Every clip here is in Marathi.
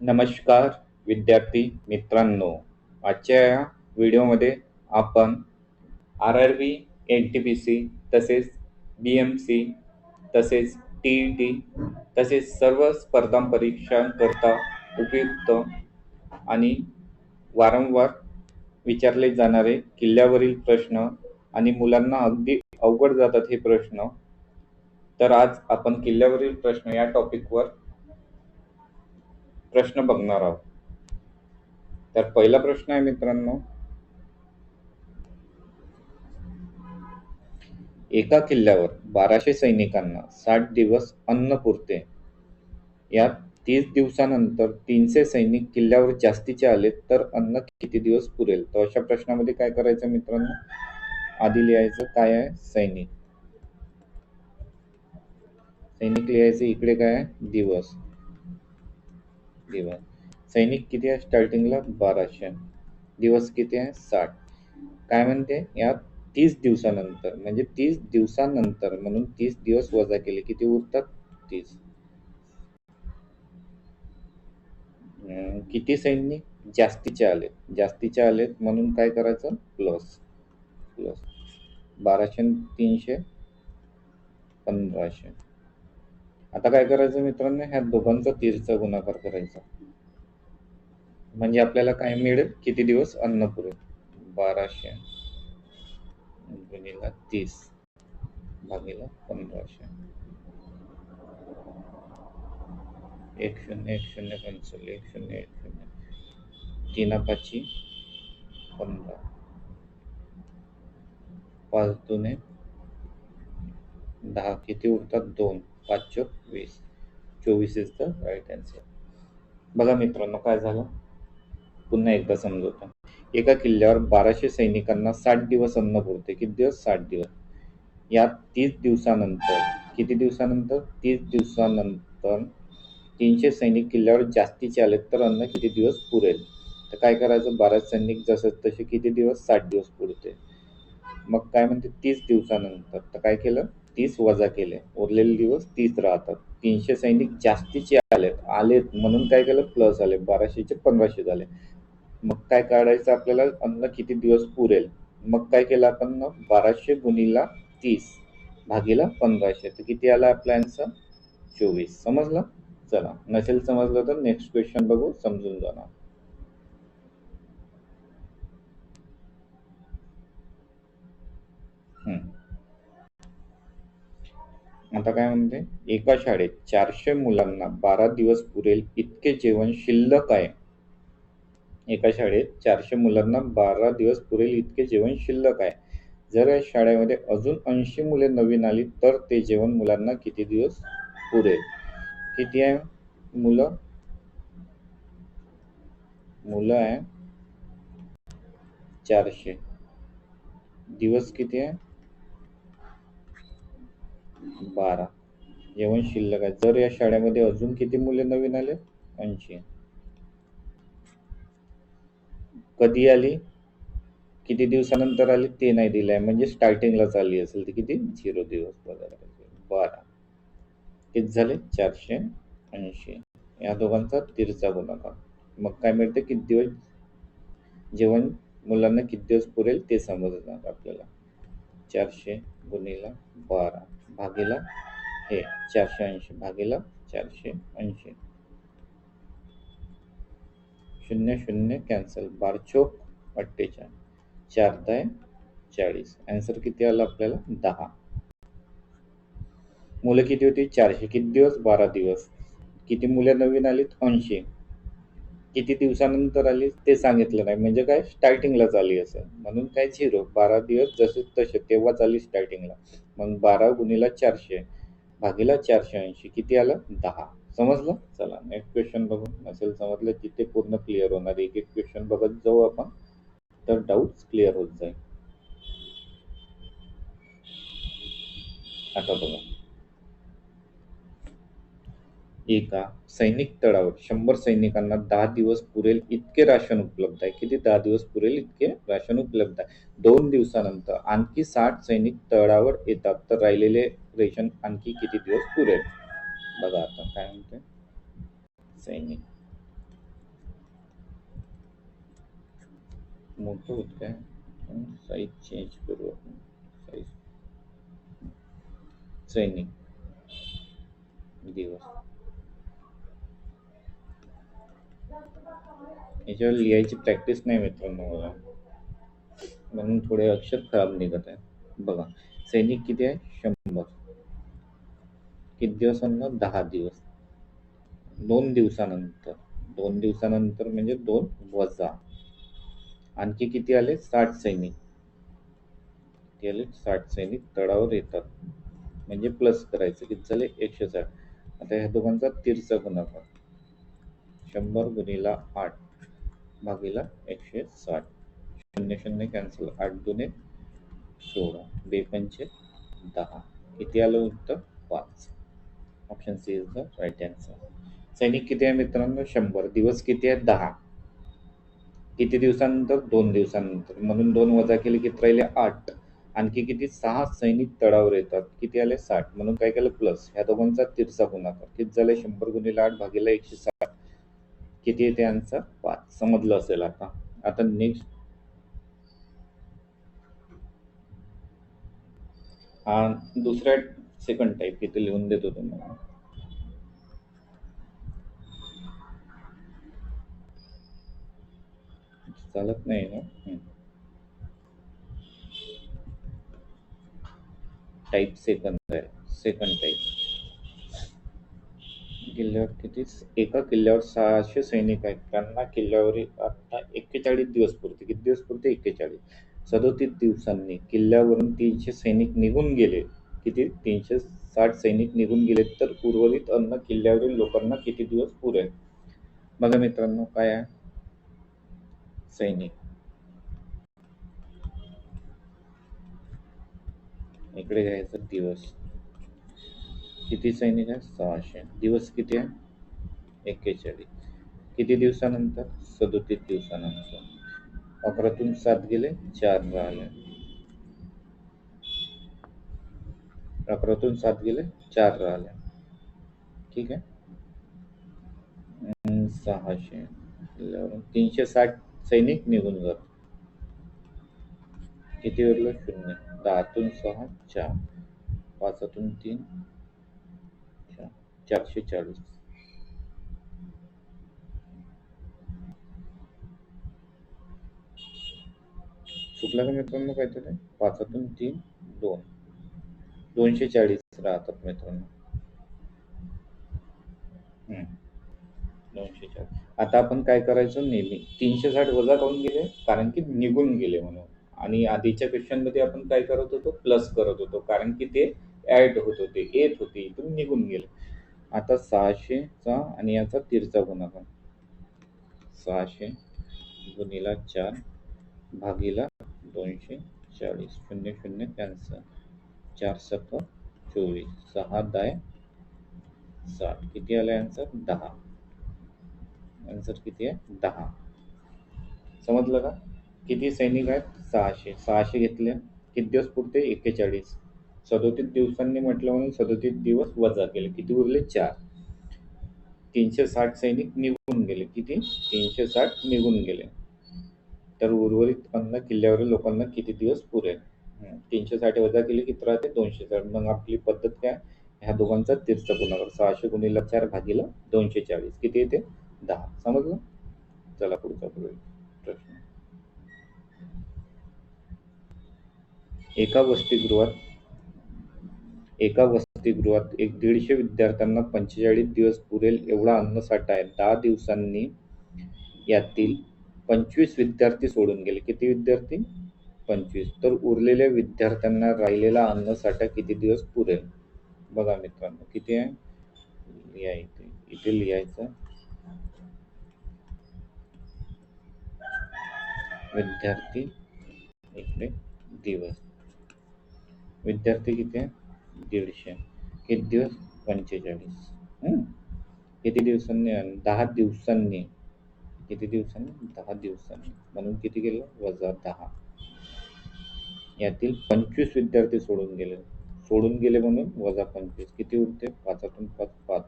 नमस्कार विद्यार्थी मित्रांनो. आजच्या या व्हिडिओमध्ये आपण RRB, NTPC तसेच BMC तसेच TET तसेच सर्व स्पर्धा परीक्षांकरता उपयुक्त आणि वारंवार विचारले जाणारे किल्ल्यावरील प्रश्न आणि मुलांना अगदी अवघड जातात हे प्रश्न. तर आज आपण किल्ल्यावरील प्रश्न या टॉपिकवर प्रश्न बघणार आहोत. तर पहिला प्रश्न आहे मित्रांनो, एका किल्ल्यावर 1200 सैनिकांना 60 दिवस अन्न पुरते. यात 30 दिवसानंतर 300 सैनिक किल्ल्यावर जास्तीचे आले तर अन्न किती दिवस पुरेल? तर अशा प्रश्नामध्ये काय करायचं मित्रांनो, आधी लिहायचं काय आहे सैनिक. सैनिक लिहायचे, इकडे काय आहे दिवस. सैनिक किती आहे स्टार्टिंगला 1200, दिवस किती आहे 60. काय म्हणते यात 30 दिवसानंतर, म्हणजे 30 दिवसानंतर म्हणून 30 दिवस वजा केले किती उरतात 30. किती सैनिक जास्तीचे आलेत म्हणून काय करायचं प्लस 1200 आणि 300 1500. आता काय करायचं मित्रांनो, ह्या दोघांचा 30चा गुणाकार करायचा म्हणजे आपल्याला काय मिळेल, किती दिवस अन्न पुरेल. 1200 गुणिले 30 भागिले 1500. 1 0 1 0 cancel, 1 0 1 0, 3 5 15, 5 2 10, किती उरतात 2, 5 चौक 20. 24 इज द राईट आन्सर. बघा मित्रांनो काय झालं, पुन्हा एकदा समजवतो. एका किल्ल्यावर 1200 सैनिकांना 60 दिवस अन्न पुरते. किती दिवस 60 दिवस. यात 30 दिवसानंतर, किती दिवसानंतर 30 दिवसानंतर 300 सैनिक किल्ल्यावर जास्तीचे आले तर अन्न किती दिवस पुरेल? तर काय करायचं, 12 सैनिक जसे तसे किती दिवस 60 दिवस पुरते. मग काय म्हणते 30 दिवसानंतर, तर काय केलं 30 वजा केले, उरलेले दिवस 30 राहतात. 300 सैनिक जास्तीचे आलेत म्हणून काय केलं प्लस आले, 1200चे 1500 झाले. मग काय काढायचं आपल्याला, अन्न किती दिवस पुरेल. मग काय केलं आपण, 1200 गुणिला 30 भागीला 1500, तर किती आला आपला आन्सर 24. समजलं. चला, नसेल समजलं तर नेक्स्ट क्वेश्चन बघू, समजून जाणार. आता काय म्हणते, एका शाळेत 400 मुलांना 12 दिवस पुरेल इतके जेवण शिल्लक आहे. एका शाळेत 400 मुलांना 12 दिवस पुरेल इतके जेवण शिल्लक आहे. जर या शाळेमध्ये अजून 80 मुले नवीन आली तर ते जेवण मुलांना किती दिवस पुरेल? किती आहे मुलं आहे 400, दिवस किती आहे 12, जेवण शिल्लक आहे. जर या शाळेमध्ये अजून किती मुले नवीन आले 80, कधी आली, किती दिवसानंतर आली ते नाही दिलंय, म्हणजे स्टार्टिंगलाच आली असेल तर किती 0 दिवस. बघा 12 किती झाले 480, या दोघांचा 30चा गुणाकार. मग काय मिळते, किती दिवस जेवण मुलांना किती दिवस पुरेल ते समजणार आपल्याला. 400 गुणिला 12 भागीला हे 480 भागीला 480, 0 0 कॅन्सल, 12 चौक 48, 4 10 40. आन्सर किती आला आपल्याला 10. मुलं किती होती 400, किती दिवस 12 दिवस. किती मुले नवीन आलीत 80, किती दिवसानंतर आली ते सांगितलं नाही, म्हणजे काय स्टार्टिंगलाच आली असेल म्हणून काय 0, 12 दिवस जसे तसे तेव्हाच आली स्टार्टिंगला. मग 12 गुणिला 400 भागीला 480, किती आलं 10. समजलं. चला नेक्स्ट क्वेश्चन बघू. नसेल समजलं तिथे पूर्ण क्लिअर होणार, एक एक क्वेश्चन बघत जाऊ आपण, तर डाऊट क्लिअर होत जाईल. आता बघा, एका सैनिक तळावर 100 सैनिकांना 10 दिवस पुरेल इतके राशन उपलब्ध आहे. किती 10 दिवस पुरेल इतके राशन उपलब्ध आहे. 2 दिवसानंतर आणखी 60 सैनिक तळावर येतात तर राहिलेले रेशन आणखी किती दिवस पुरेल? बघा आता काय म्हणते, सैनिक मोठं होत काय, साईज चेंज करू आपण. साईज सैनिक दिवस याच्यावर लिहायची प्रॅक्टिस नाही मित्रांनो मला, म्हणून थोडे अक्षर खराब निघत आहे. बघा, सैनिक किती आहे? 100. किती दिवसांना? 10 दिवस. 2 दिवसानंतर, 2 दिवसानंतर म्हणजे 2 वजा, आणखी किती आले? 60 सैनिक. किती आले? 60 सैनिक तळावर येतात, म्हणजे प्लस करायचं. किती झाले? 160. आता ह्या दोघांचा तिरचा गुणाकार, 100 × 8 भागीला 160. 0 0 कॅन्सल, 8 × 2 = 16, 2×5 = 10. किती आलं उत्तर? 5. Option C is the right answer. सैनिक किती आहे मित्रांनो? 100. दिवस किती आहेत? 10. किती दिवसानंतर? 2 दिवसानंतर, म्हणून 2 वजा केले किती राहिले? 8. आणखी किती? 6 सैनिक तळावर येतात. किती आले? 60. म्हणून काय केलं? प्लस. ह्या दोघांचा तिरचा गुणाकार किती झाले? 100 × 8 भागीला 160. किती येते आन्सर? 5. समजलं असेल आता. आता नेक्स्ट, हा दुसऱ्या सेकंड टाईप इथे लिहून देतो तुम्हाला. चालत नाही ना? टाईप सेकंड आहे, सेकंड टाईप. किल्ल्यावर किती? एका किल्ल्यावर 600 सैनिक आहेत. त्यांना किल्ल्यावर आता 41 दिवस पुरते. किती दिवस पुरते? 41. 37 दिवसांनी किल्ल्यावरून 300 सैनिक निघून गेले. किती? 360 सैनिक निघून गेले, तर उर्वरित अन्न किल्ल्यावरील लोकांना किती दिवस पुरेल? बघा मित्रांनो, काय आहे? सैनिक इकडे घ्यायचं, दिवस. किती सैनिक आहे? 600. दिवस किती आहे? 41. किती दिवसानंतर? 37 दिवसानंतर. 11तून 7 गेले, 4 राहिले. 11तून 7 गेले, 4 राहिले. ठीक आहे. 600 360 सैनिक निघून जात. किती उरलं? 0. 10तून 6 4, 5तून 3 4, 440. चुकलं का मित्रांनो काहीतरी? 5तून 3 2, 240 राहतात मित्रांनो. 240. आता आपण काय करायचं? नेहमी 360 वजा करून गेले, कारण की निघून गेले म्हणून. आणि आधीच्या क्वेश्चन मध्ये आपण काय करत होतो? प्लस करत होतो, कारण की ते ऍड होत होते, येत होते, इथून निघून गेले. आता 600चा आणि याचा तिरचा गुणाकार, 600 गुणिला 4 भागीला 240. 0 0 कॅन्सल, 4 7 24, 6 10 60. किती आले आन्सर? 10. आन्सर किती आहे? 10. समजलं का? किती सैनिक आहेत? 600. 600 घेतले, किती दिवस पुरते? 41. 37 दिवसांनी म्हटलं म्हणून 37 दिवस वजा केले, किती उरले? 4. 360 सैनिक निघून गेले. किती? 360 निघून गेले, तर उर्वरित अन्न किल्ल्यावरील लोकांना किती दिवस पुरेल? 360 वजा केले किती राहते? 260. मग आपली पद्धत काय? ह्या दोघांचा तिरचा गुणाकार, 600 गुणिला 4 भागीला 240. किती येते? 10. समजलं? चला पुढचा प्रश्न. एका वसतिगृहात 150 विद्यार्थ्यांना 45 दिवस पुरेल एवढा अन्नसाठा आहे. 10 दिवसांनी यातील 25 विद्यार्थी सोडून गेले. किती विद्यार्थी? 25. तर उरलेल्या विद्यार्थ्यांना राहिलेला अन्नसाठा किती दिवस पुरेल? बघा मित्रांनो, किती आहे? इथे लिहायचं, विद्यार्थी इकडे दिवस. विद्यार्थी किती आहे? 150. किती दिवस? 45. किती दिवसांनी? 10 दिवसांनी. किती दिवसांनी? 10 दिवसांनी, म्हणून किती केलं? वजा 10. यातील 25 विद्यार्थी सोडून गेले म्हणून वजा 25. किती उरते? 5तून 5 5,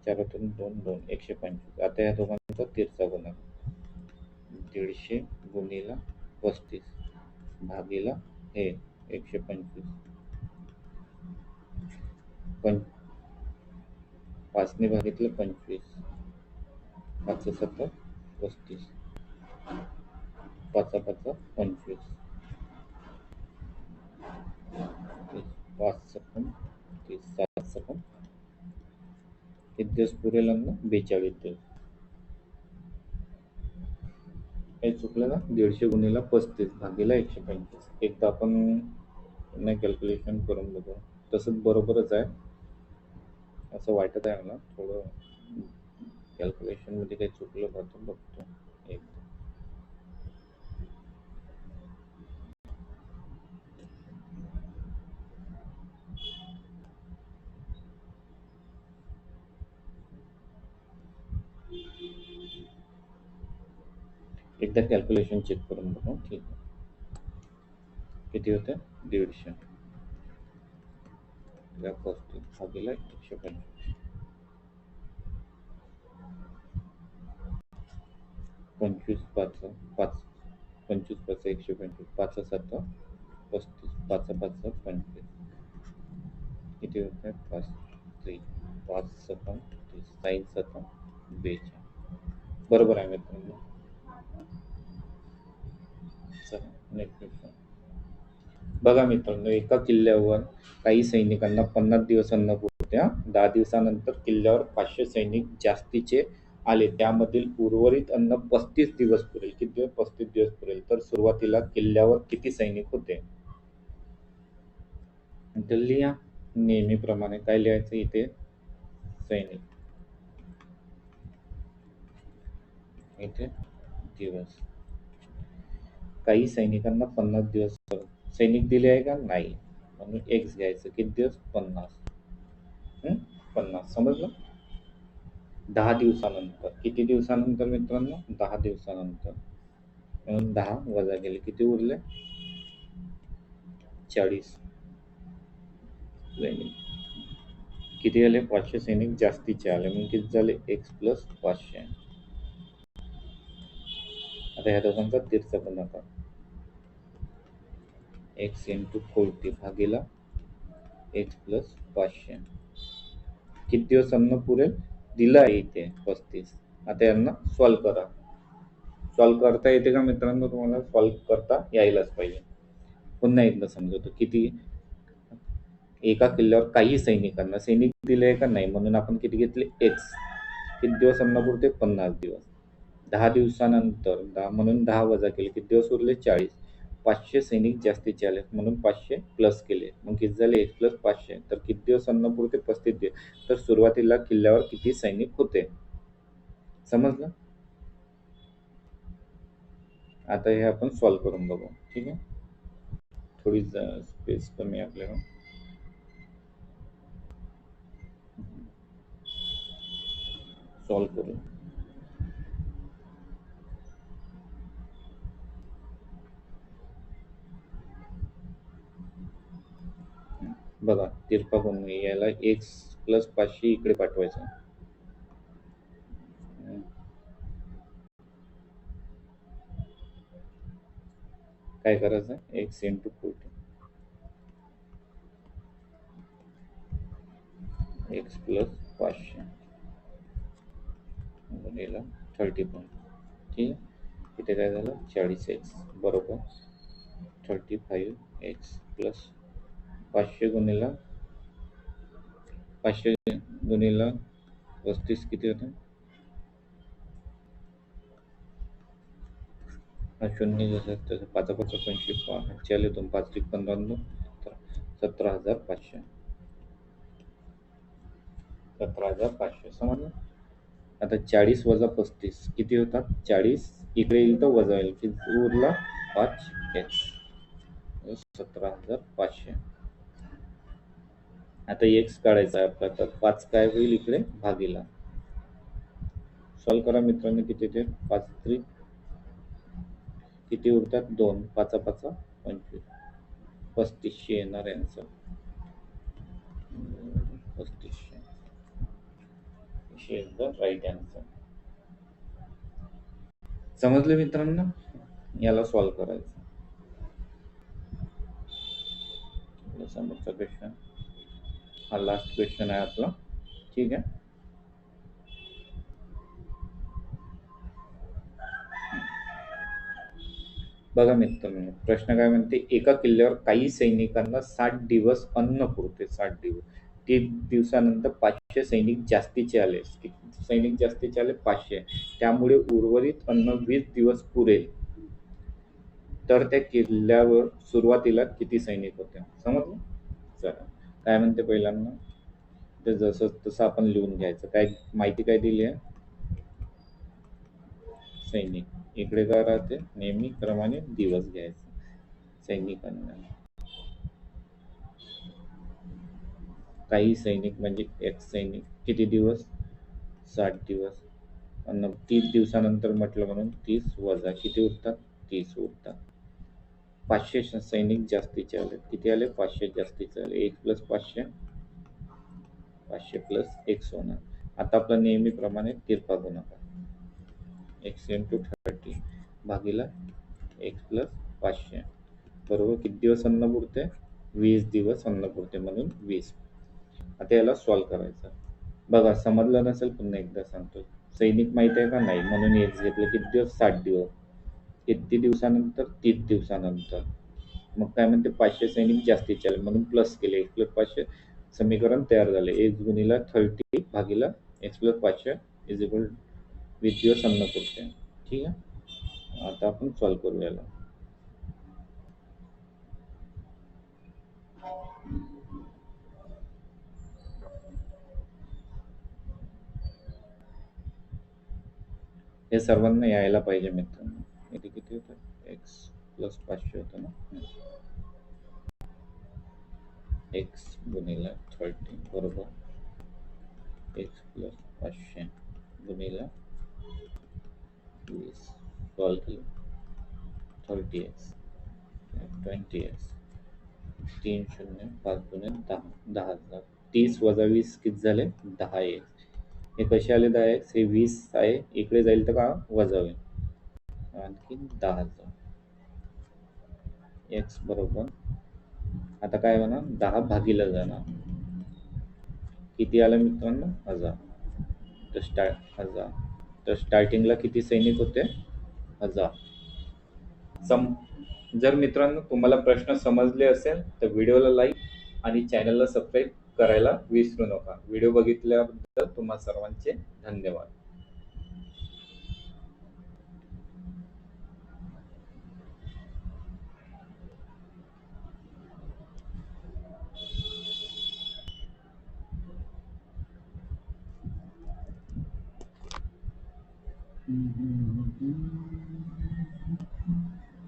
4तून 2 2, 125. आता या दोघांचा तिरचा गुणाकार, 150 गुणिला 35 भागीला हे 125 पण 5 ने भागितलं 25 5 7 35 5 5 25 5 सकून 30 7 सकून किती दिवस पुरेल अन्न 42 दिवस. काही चुकलं ना 150 गुणिला 35 भागीला 125. एकदा आपण पुन्हा कॅल्क्युलेशन करून बघू. तसंच बरोबरच आहे असं वाटत आहे मला. थोडं कॅल्क्युलेशन मध्ये काही चुकलं का तर बघतो एकदा. एकदा कॅल्क्युलेशन चेक करून बघू. ठीक आहे. किती होतं 150 भागीला 125 25 5 5 25 5 125 5 7 35 5 5 25 किती होतं 5 3 5 7 30 साईन 7 42 बरोबर आहे मित्रांनो. चला नेक्स्ट क्वेश्चन बघा मित्रांनो. एका किल्ल्यावर काही सैनिकांना 50 दिवस अन्न पुरते. 10 दिवसानंतर किल्ल्यावर 500 सैनिक जास्तीचे आले. त्यामधील उर्वरित अन्न 35 दिवस पुरेल. किती दिवस 35 दिवस पुरेल. तर सुरुवातीला किल्ल्यावर किती सैनिक होते. तर लिहा नेहमीप्रमाणे काय लिहायचं इथे सैनिक इथे दिवस. काही सैनिकांना 50 दिवस सैनिक दिले आहे का नाही म्हणून एक्स घ्यायचं. किती दिवस 50 50 समजलं. 10 दिवसानंतर किती दिवसानंतर मित्रांनो 10 दिवसानंतर म्हणून 10 वजा केले किती उरले 40 सैनिक. किती आले 500 सैनिक जास्तीचे आले म्हणून किती झाले एक्स प्लस 500. आता ह्या दोघांचा तीर्थ गुणाकार एक्स इंटू 40 भागीला एक्स प्लस 500. किती दिवस अन्न पुरेल दिलं आहे इथे 35. आता यांना सॉल्व करा. सॉल्व करता येते का मित्रांनो तुम्हाला. सॉल्व करता यायलाच पाहिजे. पुन्हा एकदा समजवतो. किती एका किल्ल्यावर काही सैनिकांना सैनिक दिले का नाही म्हणून आपण किती घेतले एक्स. किती दिवस अन्न पुरते 50 दिवस. 10 दिवसानंतर 10 म्हणून 10 वजा केले किती दिवस उरले 40. 500 सैनिक जास्तीचे आले म्हणून 500 प्लस केले मग किती झाले एक्स प्लस 500. तर किती दिवस अन्न पुरते 35 दिवस. तर सुरुवातीला किल्ल्यावर किती सैनिक होते समजलं. आता हे आपण सॉल्व करून बघू. ठीक आहे. थोडी स्पेस कमी आहे आपल्याला. सॉल्व करू. बघा तिरपा गुण याला एक्स प्लस 500 इकडे पाठवायचं. काय करायचं x into 40 x plus 500 गुणिला 30 point. ठीक आहे. इथे काय झालं 40 एक्स बरोबर 35 एक्स प्लस 500 गुणिला 500 गुणिला 35 किती होतं. हा शून्य जसं तसं 5 5 25 चाले 2 5 1 15 17,500 17,500 समजलं. आता 40 वजा 35 किती होतात 40 इकडे येईल तर वजा येईल किती उरला 5 एक्स 17,500. आता एक्स काढायचा आहे आपला तर 5 काय होईल इकडे भागीला. सॉल्व करा मित्रांनो. किती ते 5 3 किती उरतात 2 5 5 25 3500 येणार answer 3500 is the right answer. समजलं मित्रांनो. याला सॉल्व्ह करायचं. समोरचा क्वेश्चन हा लास्ट क्वेश्चन आहे आपला. ठीक आहे. बघा मित्रांनो, प्रश्न काय म्हणते, एका किल्ल्यावर काही सैनिकांना 60 दिवस अन्न पुरते. 60 दिवस. 30 दिवसानंतर 500 सैनिक जास्तीचे आले. किती सैनिक जास्तीचे आले? 500. त्यामुळे उर्वरित अन्न 20 दिवस पुरेल. तर त्या किल्ल्यावर सुरुवातीला किती सैनिक होते? समजलं? चला, काय म्हणते पहिल्यांदा, ते जसं तसं आपण लिहून घ्यायचं. काय माहिती काय दिली आहे? सैनिक. इकडे काय राहते? नेहमी क्रमाने दिवस घ्यायचे सैनिकांना. काही सैनिक म्हणजे एक सैनिक किती दिवस? 60 दिवस. अन्न 30 दिवसानंतर म्हटलं म्हणून 30 वजा किती उरतात? 30 उरतात. 500 सैनिक जास्तीचे आले. किती आले? 500 जास्तीचे आले. 1 + 500 500 + 1 होणार. आता आपला नेहमीप्रमाणे तिरपा गुणाकार. x × 30 भागीला x + 500 बरोबर किती दिवस अन्न पुरते? 20 दिवस अन्न पुरते, म्हणून 20. आता याला सॉल्व्ह करायचं. बघा, समजलं नसेल पुन्हा एकदा सांगतो. सैनिक माहित आहे का? नाही, म्हणून एक्स घेतलं. किती दिवस? 60 दिवस. किती दिवसानंतर? 30 दिवसानंतर. मग काय म्हणते? 500 सैनिक जास्तीचे आले म्हणून प्लस केले. x + 500 समीकरण तयार झाले. x × 30 भागीला x + 500 = 20 दिवस अन्न पुरते. ठीक आहे. आता आपण सॉल्व्ह करू याला. हे सर्वांना यायला पाहिजे मित्रांनो. इथे किती होतं? x + 500 होतं ना. x × 30 बरोबर x + 500 गुणिले 20. सॉल्व केलं. 30x 20x 3 0 5 × 10 10,000. 30 वजा 20 किती झाले? 10x. हे कसे आले 10x? हे 20 आहे, इकडे जाईल तर का वजा होईल. आणखी 10,000. x बरोबर आता काय होणार? 10 भागीला जाणार. किती आलं मित्रांनो? 1000. तर 1000. तर स्टार्टिंगला किती सैनिक होते? 1000. जर मित्रांनो तुम्हाला प्रश्न समजले असेल तर व्हिडिओला लाईक आणि चॅनलला सबस्क्राईब करायला विसरू नका. व्हिडिओ बघितल्याबद्दल तुम्हा सर्वांचे धन्यवाद.